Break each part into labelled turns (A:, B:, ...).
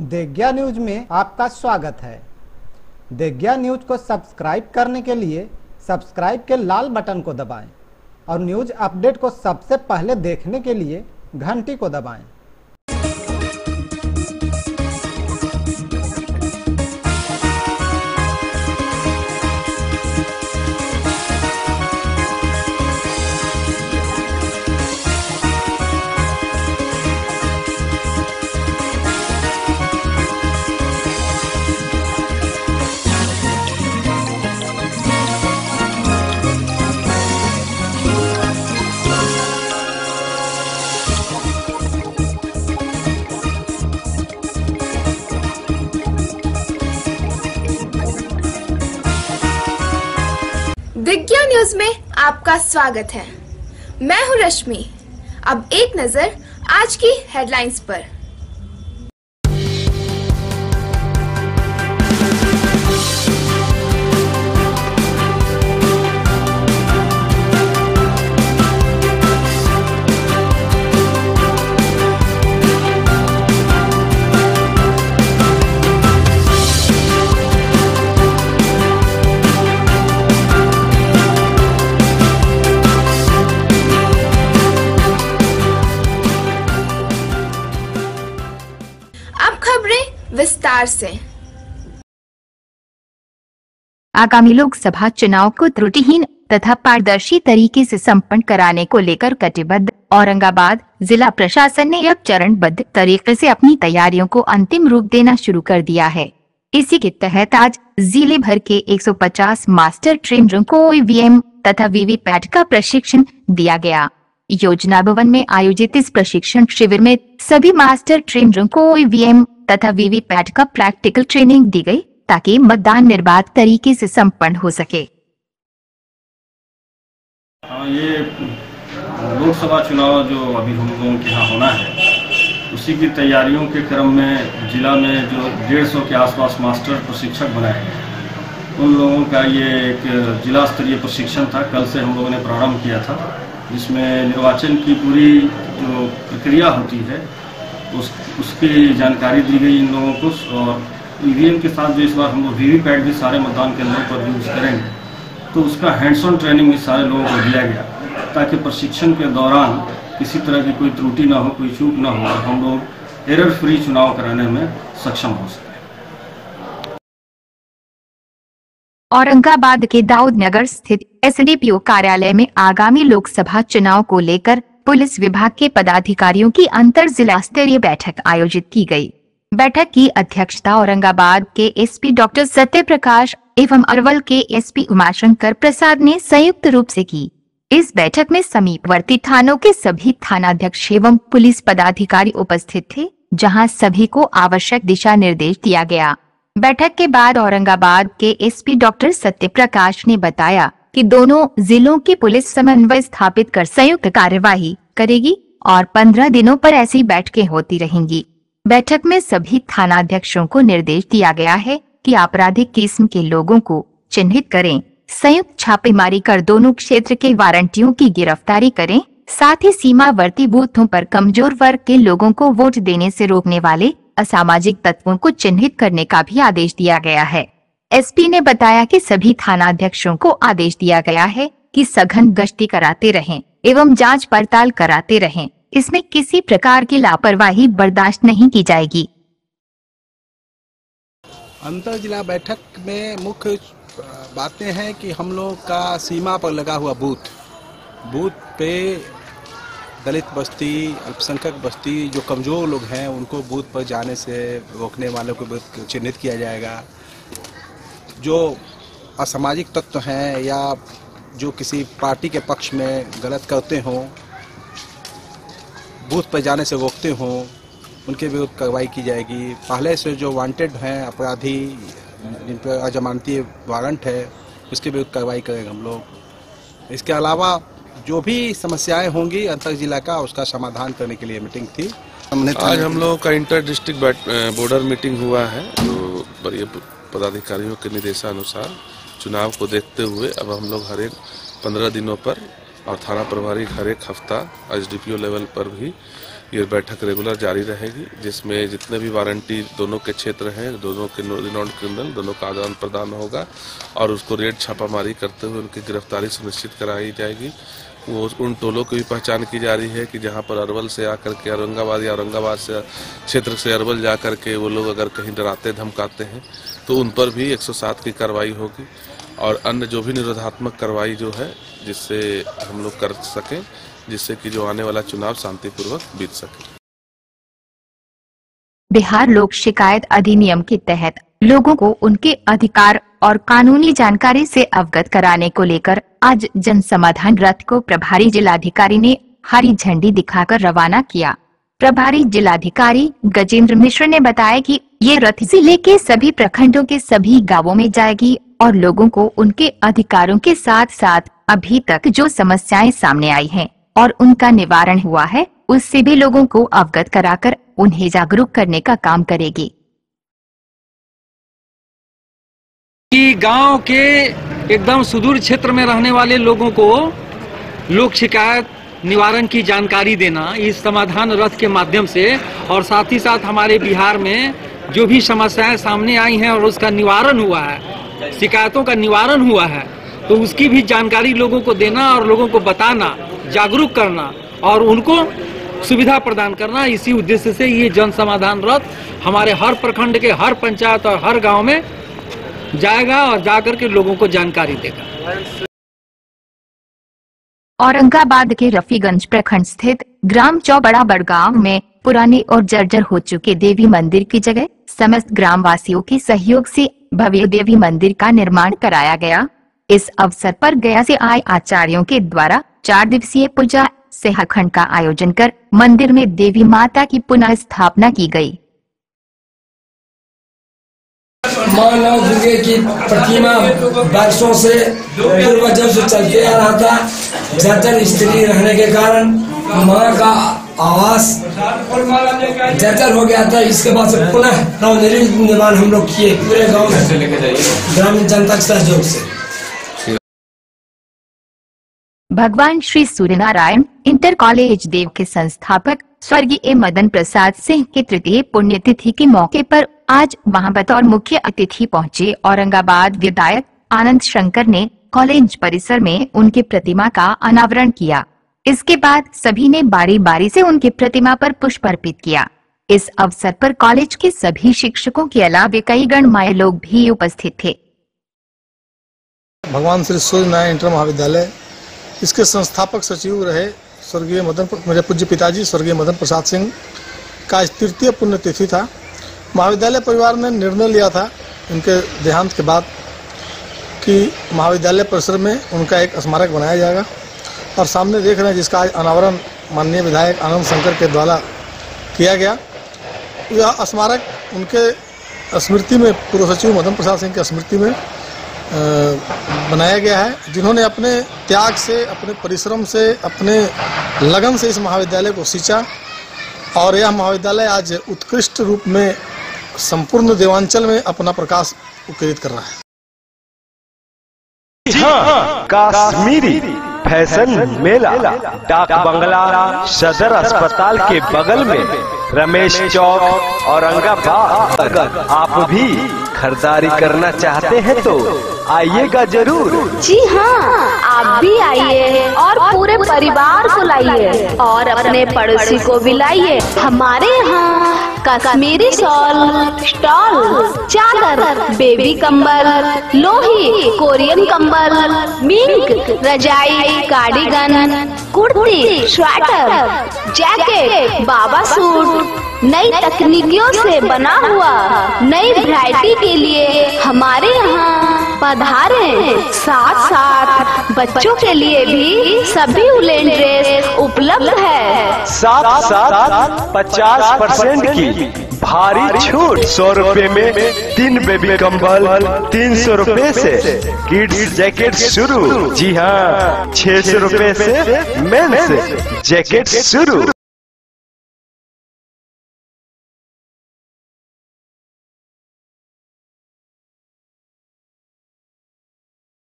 A: देग्या news में आपका स्वागत है। देग्या न्यूज को सब्सक्राइब करने के लिए सब्सक्राइब के लाल बटन को दबाएं और न्यूज अपडेट को सबसे पहले देखने के लिए घंटी को दबाएं।
B: दिग्या न्यूज में आपका स्वागत है। मैं हूं रश्मि। अब एक नजर आज की हेडलाइंस पर। विस्तार से।
C: आगामी लोकसभा चुनाव को त्रुटिहीन तथा पारदर्शी तरीके से संपन्न कराने को लेकर कटिबद्ध औरंगाबाद जिला प्रशासन ने अब चरणबद्ध तरीके से अपनी तैयारियों को अंतिम रूप देना शुरू कर दिया है। इसी के तहत आज जिले भर के 150 मास्टर ट्रेनरों को ईवीएम तथा वीवीपैट का प्रशिक्षण दिया गया। योजना भवन में आयोजित इस प्रशिक्षण शिविर में सभी मास्टर ट्रेनरों को ईवीएम तथा वीवीपैट का प्रैक्टिकल ट्रेनिंग दी गई ताकि मतदान निर्बाध तरीके से संपन्न हो सके।
D: ये लोकसभा चुनाव जो अभी हम लोगों के यहाँ होना है, उसी की तैयारियों के क्रम में जिला में जो 150 के आसपास मास्टर प्रशिक्षक बनाए गए, उन लोगों का ये एक जिला स्तरीय प्रशिक्षण था। कल से हम लोगों ने प्रारंभ किया था, जिसमें निर्वाचन की पूरी जो प्रक्रिया होती है उसकी जानकारी दी गई इन लोगों को। और ईवीएम के साथ जो इस बार हम लोग वीवीपैट भी सारे मतदान केंद्रों पर यूज करेंगे, तो उसका हैंड्स ऑन ट्रेनिंग भी सारे लोगों को दिया गया ताकि प्रशिक्षण के दौरान किसी तरह की कोई त्रुटि ना हो, कोई चूक ना हो और हम लोग एरर फ्री चुनाव कराने में सक्षम हो सके।
C: औरंगाबाद के दाऊद नगर स्थित एसडीपीओ कार्यालय में आगामी लोकसभा चुनाव को लेकर पुलिस विभाग के पदाधिकारियों की अंतर जिला स्तरीय बैठक आयोजित की गई। बैठक की अध्यक्षता औरंगाबाद के एसपी डॉक्टर सत्य प्रकाश एवं अरवल के एसपी उमाशंकर प्रसाद ने संयुक्त रूप से की। इस बैठक में समीपवर्ती थानों के सभी थानाध्यक्ष एवं पुलिस पदाधिकारी उपस्थित थे, जहां सभी को आवश्यक दिशा निर्देश दिया गया। बैठक के बाद औरंगाबाद के एसपी डॉक्टर सत्य प्रकाश ने बताया कि दोनों जिलों की पुलिस समन्वय स्थापित कर संयुक्त कार्यवाही करेगी और 15 दिनों पर ऐसी बैठकें होती रहेंगी। बैठक में सभी थानाध्यक्षों को निर्देश दिया गया है कि आपराधिक किस्म के लोगों को चिन्हित करें, संयुक्त छापेमारी कर दोनों क्षेत्र के वारंटियों की गिरफ्तारी करें, साथ ही सीमावर्ती बूथों पर कमजोर वर्ग के लोगों को वोट देने से रोकने वाले असामाजिक तत्वों को चिन्हित करने का भी आदेश दिया गया है। एसपी ने बताया कि सभी थानाध्यक्षों को आदेश दिया गया है कि सघन गश्ती कराते रहें एवं जांच पड़ताल कराते रहें। इसमें किसी प्रकार की लापरवाही बर्दाश्त नहीं की जाएगी।
E: अंतर जिला बैठक में मुख्य बातें हैं कि हम लोग का सीमा पर लगा हुआ बूथ पे दलित बस्ती, अल्पसंख्यक बस्ती, जो कमजोर लोग हैं उनको बूथ पर जाने से रोकने वालों को चिन्हित किया जाएगा। जो असामाजिक तत्व हैं या जो किसी पार्टी के पक्ष में गलत करते हों, बूथ पर जाने से रोकते हों, उनके विरुद्ध कार्रवाई की जाएगी। पहले से जो वांटेड हैं अपराधी, जिन पर अजमानती वारंट है, उसके विरुद्ध कार्रवाई करेंगे हम लोग। इसके अलावा जो भी समस्याएं होंगी अंतर जिला का, उसका समाधान करने के लिए मीटिंग थी।
F: आज हम लोगों का इंटर डिस्ट्रिक्ट बॉर्डर मीटिंग हुआ है, जो वरीय पदाधिकारियों के निर्देशानुसार चुनाव को देखते हुए अब हम लोग हर एक 15 दिनों पर और थाना प्रभारी हर एक हफ्ता एसडीपीओ लेवल पर भी ये बैठक रेगुलर जारी रहेगी, जिसमें जितने भी वारंटी दोनों के क्षेत्र हैं, दोनों के रिनाउंड क्रिमिनल, दोनों का आदान प्रदान होगा और उसको रेड छापामारी करते हुए उनकी गिरफ्तारी सुनिश्चित कराई जाएगी। वो उन टोलों की भी पहचान की जा रही है कि जहां पर अरवल से आकर के औरंगाबाद या औरंगाबाद से क्षेत्र से अरवल जा कर के वो लोग अगर कहीं डराते धमकाते हैं तो उन पर भी 107 की कार्रवाई होगी और अन्य जो भी निरोधात्मक कार्रवाई जो है जिससे हम लोग कर सकें, जिससे कि जो आने वाला चुनाव शांतिपूर्वक बीत सके।
C: बिहार लोक शिकायत अधिनियम के तहत लोगों को उनके अधिकार और कानूनी जानकारी से अवगत कराने को लेकर आज जन समाधान रथ को प्रभारी जिलाधिकारी ने हरी झंडी दिखाकर रवाना किया। प्रभारी जिलाधिकारी गजेंद्र मिश्र ने बताया कि ये रथ जिले के सभी प्रखंडों के सभी गांवों में जाएगी और लोगों को उनके अधिकारों के साथ साथ अभी तक जो समस्याएं सामने आई हैं और उनका निवारण हुआ है उससे भी लोगों को अवगत कराकर उन्हें जागरूक करने का काम करेगी।
G: कि गांव के एकदम सुदूर क्षेत्र में रहने वाले लोगों को लोक शिकायत निवारण की जानकारी देना इस समाधान रथ के माध्यम से, और साथ ही साथ हमारे बिहार में जो भी समस्याएं सामने आई हैं और उसका निवारण हुआ है, शिकायतों का निवारण हुआ है, तो उसकी भी जानकारी लोगों को देना और लोगों को बताना, जागरूक करना और उनको सुविधा प्रदान करना। इसी उद्देश्य से ये जन समाधान रथ हमारे हर प्रखंड के हर पंचायत और हर गांव में जाएगा और जाकर के लोगों को जानकारी देगा।
C: औरंगाबाद के रफीगंज प्रखंड स्थित ग्राम चौबड़ा बड़गांव में पुराने और जर्जर हो चुके देवी मंदिर की जगह समस्त ग्रामवासियों के सहयोग से भव्य देवी मंदिर का निर्माण कराया गया। इस अवसर पर गया से आए आचार्यों के द्वारा 4 दिवसीय पूजा सहाखंड का आयोजन कर मंदिर में देवी माता की पुनः स्थापना की गई।
H: माँ नौ दुर्गे की प्रतिमा वर्षों से पूर्वजों से चलते आ रहा था। जर्जर स्थिति रहने के कारण माँ का आवास जर्जर हो गया था। इसके बाद से पुनः नवनिर्माण हम लोग किए पूरे गांव ग्रामीण जनता के सहयोग से।
C: भगवान श्री सूर्यनारायण इंटर कॉलेज देव के संस्थापक स्वर्गीय मदन प्रसाद सिंह की तृतीय पुण्यतिथि के मौके पर आज वहां बतौर मुख्य अतिथि पहुंचे औरंगाबाद विधायक आनंद शंकर ने कॉलेज परिसर में उनकी प्रतिमा का अनावरण किया। इसके बाद सभी ने बारी बारी से उनकी प्रतिमा पर पुष्प अर्पित किया। इस अवसर पर कॉलेज के सभी शिक्षकों के अलावा कई गणमान्य लोग भी उपस्थित थे।
I: भगवान श्री सूर्यनारायण इंटर महाविद्यालय, इसके संस्थापक सचिव रहे स्वर्गीय मेरे पूज्य पिताजी स्वर्गीय मदन प्रसाद सिंह का तृतीय पुण्यतिथि था। महाविद्यालय परिवार ने निर्णय लिया था उनके देहांत के बाद कि महाविद्यालय परिसर में उनका एक स्मारक बनाया जाएगा, और सामने देख रहे हैं जिसका आज अनावरण माननीय विधायक आनंद शंकर के द्वारा किया गया। यह स्मारक उनके स्मृति में, पूर्व सचिव मदन प्रसाद सिंह की स्मृति में बनाया गया है, जिन्होंने अपने त्याग से, अपने परिश्रम से, अपने लगन से इस महाविद्यालय को सींचा, और यह महाविद्यालय आज उत्कृष्ट रूप में संपूर्ण देवांचल में अपना प्रकाश उकेरित कर रहा है।
J: हाँ, कश्मीरी फैशन मेला डाक बंगला सदर अस्पताल के बगल में रमेश चौक औरंगाबाद। अगर आप भी खरीदारी करना चाहते हैं तो आइएगा जरूर।
K: जी हाँ, आप भी आइए और पूरे परिवार को लाइए और अपने पड़ोसी को भी लाइए। हमारे यहाँ कश्मीरी शॉल, स्टॉल, चादर, बेबी कंबल, लोही, कोरियन कंबल, मिंक, रजाई, कार्डिगन, कुर्ती, स्वेटर, जैकेट, बाबा सूट, नई तकनीकियों से बना हुआ नई वैरायटी के लिए हमारे यहाँ पधारें। साथ साथ बच्चों के लिए भी सभी उलेन ड्रेस उपलब्ध है।
J: साथ साथ 50% की भारी छूट। 100 रुपए में 3 बेबी कंबल, 300 रुपए से किड्स जैकेट शुरू। जी हाँ, 600 रुपए से मेंस जैकेट शुरू।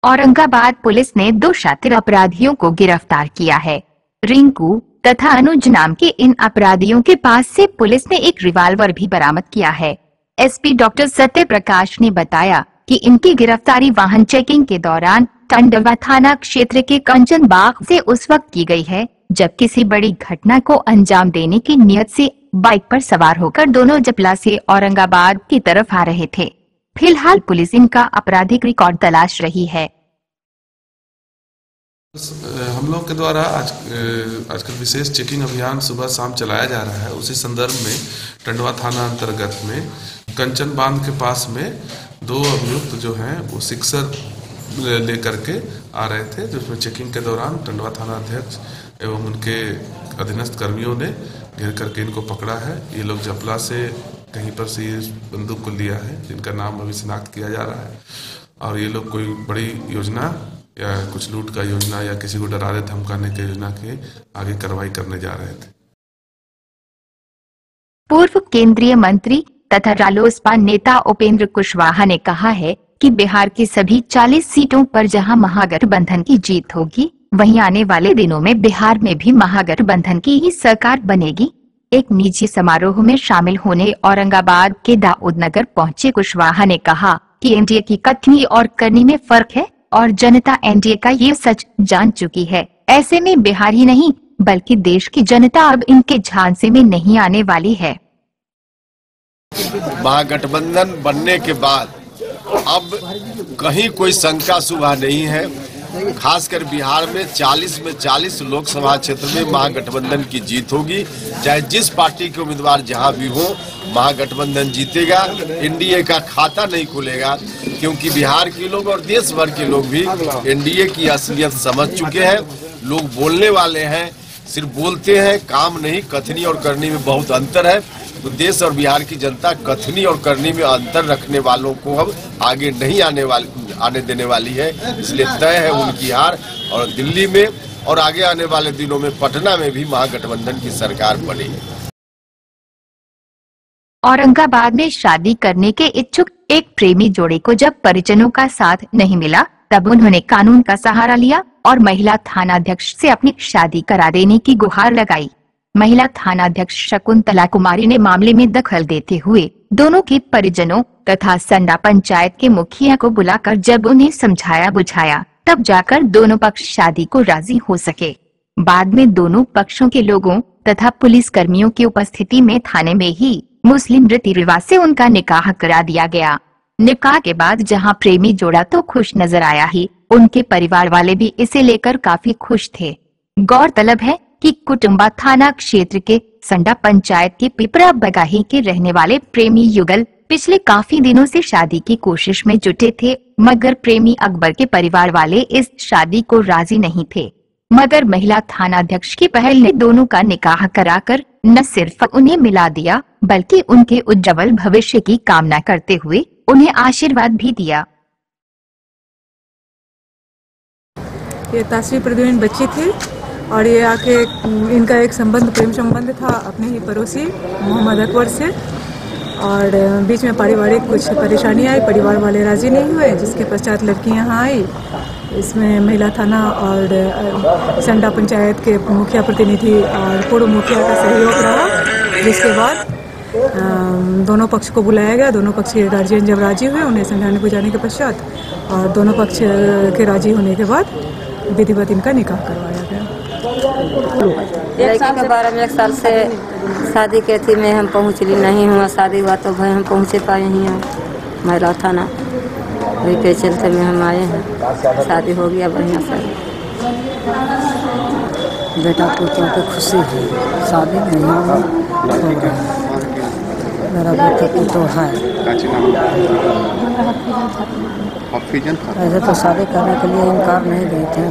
C: औरंगाबाद पुलिस ने 2 शातिर अपराधियों को गिरफ्तार किया है। रिंकू तथा अनुज नाम के इन अपराधियों के पास से पुलिस ने एक रिवाल्वर भी बरामद किया है। एसपी डॉक्टर सत्य प्रकाश ने बताया कि इनकी गिरफ्तारी वाहन चेकिंग के दौरान टंडवा थाना क्षेत्र के कंचन बाग से उस वक्त की गई है जब किसी बड़ी घटना को अंजाम देने की नियत से बाइक पर सवार होकर दोनों जपला से औरंगाबाद की तरफ आ रहे थे। फिलहाल पुलिस इनका आपराधिक रिकॉर्ड तलाश रही है।
F: हम लोग के द्वारा आजकल विशेष चेकिंग अभियान सुबह शाम चलाया जा रहा है। उसी संदर्भ में टंडवा थाना अंतर्गत में कंचन बांध के पास में 2 अभियुक्त जो हैं वो सिक्सर लेकर के आ रहे थे, जिसमें चेकिंग के दौरान टंडवा थाना अध्यक्ष एवं उनके अधीनस्थ कर्मियों ने घेर करके इनको पकड़ा है। ये लोग जपला से कहीं पर से इस बंदूक को लिया है, जिनका नाम अभी शिनाख्त किया जा रहा है। और ये लोग कोई बड़ी योजना या कुछ लूट का योजना या किसी को डराने धमकाने की योजना के आगे कार्रवाई करने जा रहे थे।
C: पूर्व केंद्रीय मंत्री तथा रालोसपा नेता उपेंद्र कुशवाहा ने कहा है कि बिहार की सभी 40 सीटों पर जहां महागठबंधन की जीत होगी, वहीं आने वाले दिनों में बिहार में भी महागठबंधन की ही सरकार बनेगी। एक निजी समारोह में शामिल होने औरंगाबाद के दाऊदनगर पहुंचे कुशवाहा ने कहा कि एनडीए की कथनी और करनी में फर्क है और जनता एनडीए का ये सच जान चुकी है। ऐसे में बिहार ही नहीं बल्कि देश की जनता अब इनके झांसे में नहीं आने वाली है।
L: महागठबंधन बनने के बाद अब कहीं कोई शंका सुबह नहीं है। खासकर बिहार में 40 में 40 लोकसभा क्षेत्र में महागठबंधन की जीत होगी। चाहे जिस पार्टी के उम्मीदवार जहां भी हो, महागठबंधन जीतेगा। एनडीए का खाता नहीं खुलेगा, क्योंकि बिहार के लोग और देश भर के लोग भी एनडीए की असलियत समझ चुके हैं। लोग बोलने वाले हैं, सिर्फ बोलते हैं, काम नहीं। कथनी और करनी में बहुत अंतर है। तो देश और बिहार की जनता कथनी और करनी में अंतर रखने वालों को अब आगे नहीं आने देने वाली है। इसलिए तय है उनकी हार। और दिल्ली में और आगे आने वाले दिनों में पटना में भी महागठबंधन की सरकार बनेगी।
C: औरंगाबाद में शादी करने के इच्छुक एक प्रेमी जोड़े को जब परिजनों का साथ नहीं मिला, तब उन्होंने कानून का सहारा लिया और महिला थानाध्यक्ष से अपनी शादी करा देने की गुहार लगाई। महिला थानाध्यक्ष शकुंतला कुमारी ने मामले में दखल देते हुए दोनों के परिजनों तथा संडा पंचायत के मुखिया को बुलाकर जब उन्हें समझाया बुझाया, तब जाकर दोनों पक्ष शादी को राजी हो सके। बाद में दोनों पक्षों के लोगों तथा पुलिस कर्मियों की उपस्थिति में थाने में ही मुस्लिम रीति रिवाज से उनका निकाह करा दिया गया। निकाह के बाद जहां प्रेमी जोड़ा तो खुश नजर आया ही, उनके परिवार वाले भी इसे लेकर काफी खुश थे। गौरतलब है कि कुटुंबा थाना क्षेत्र के संडा पंचायत के पिपरा बगाही के रहने वाले प्रेमी युगल पिछले काफी दिनों से शादी की कोशिश में जुटे थे, मगर प्रेमी अकबर के परिवार वाले इस शादी को राजी नहीं थे। मगर महिला थानाध्यक्ष की पहल ने दोनों का निकाह कराकर न सिर्फ उन्हें मिला दिया, बल्कि उनके उज्जवल भविष्य की कामना करते हुए उन्हें आशीर्वाद भी दिया।
M: ये तासवी प्रद्युम्न बच्ची थी और ये आके इनका एक संबंध, प्रेम संबंध था अपने ही पड़ोसी मोहम्मद अकबर से। और बीच में पारिवारिक कुछ परेशानी आई, परिवार वाले राजी नहीं हुए, जिसके पश्चात लड़की यहाँ आई। इसमें महिला थाना और संडा पंचायत के मुखिया प्रतिनिधि और पूर्व मुखिया का सहयोग रहा, जिसके बाद दोनों पक्ष को बुलाया गया। दोनों पक्ष के गार्जियन जब राजी हुए, उन्हें समझाने बुझाने के पश्चात और दोनों पक्ष के राजी होने के बाद विधिवत इनका निकाह करवाया गया।
N: लड़की के बारे में 1 साल से शादी के थी में हम पहुँचली नहीं हुआ। शादी हुआ तो भाई हम पहुँचे पाए हैं महिला थाना, वही के चलते में हम आए हैं। शादी हो गया बढ़िया से।
O: बेटा पुतों की खुशी है, शादी बढ़िया हो गया। मेरा बेटा पुतो है। ऐसे तो शादी करने के लिए इनकार नहीं गए थे,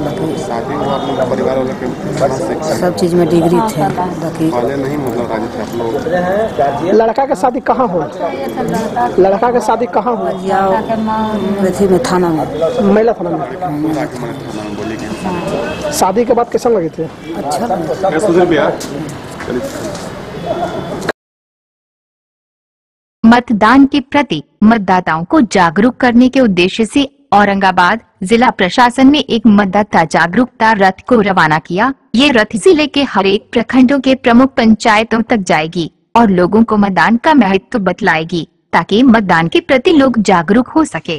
O: बाकी सब चीज में डिग्री थे। बाकी
I: लड़का का शादी कहाँ हो? लड़का का शादी कहाँ हो?
O: में थाना में,
I: महिला थाना में। शादी के बाद कैसा लगे थे? अच्छा।
C: मतदान के प्रति मतदाताओं को जागरूक करने के उद्देश्य से औरंगाबाद जिला प्रशासन ने एक मतदाता जागरूकता रथ को रवाना किया। ये रथ जिले के हर एक प्रखंडों के प्रमुख पंचायतों तक जाएगी और लोगों को मतदान का महत्व बतलाएगी ताकि मतदान के प्रति लोग जागरूक हो सके।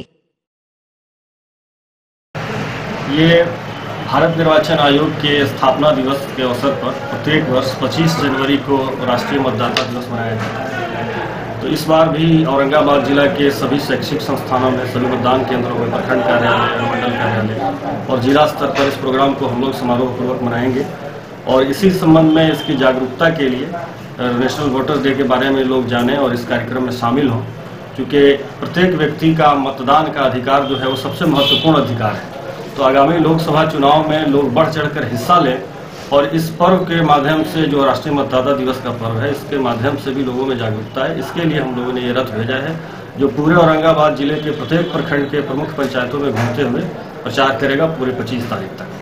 D: ये भारत निर्वाचन आयोग के स्थापना दिवस के अवसर पर प्रत्येक वर्ष 25 जनवरी को राष्ट्रीय मतदाता दिवस मनाया जाता है। तो इस बार भी औरंगाबाद जिला के सभी शैक्षिक संस्थानों में, सभी मतदान केंद्रों में, प्रखंड कार्यालय, अनुमंडल कार्यालय और जिला स्तर पर इस प्रोग्राम को हम लोग समारोह पूर्वक मनाएंगे। और इसी संबंध में इसकी जागरूकता के लिए नेशनल वोटर्स डे के बारे में लोग जानें और इस कार्यक्रम में शामिल हों, क्योंकि प्रत्येक व्यक्ति का मतदान का अधिकार जो है वो सबसे महत्वपूर्ण अधिकार है। तो आगामी लोकसभा चुनाव में लोग बढ़ चढ़कर हिस्सा लें और इस पर्व के माध्यम से, जो राष्ट्रीय मतदाता दिवस का पर्व है, इसके माध्यम से भी लोगों में जागरूकता है। इसके लिए हम लोगों ने ये रथ भेजा है जो पूरे औरंगाबाद जिले के प्रत्येक प्रखंड के प्रमुख पंचायतों में घूमते हुए प्रचार करेगा पूरे 25 तारीख तक।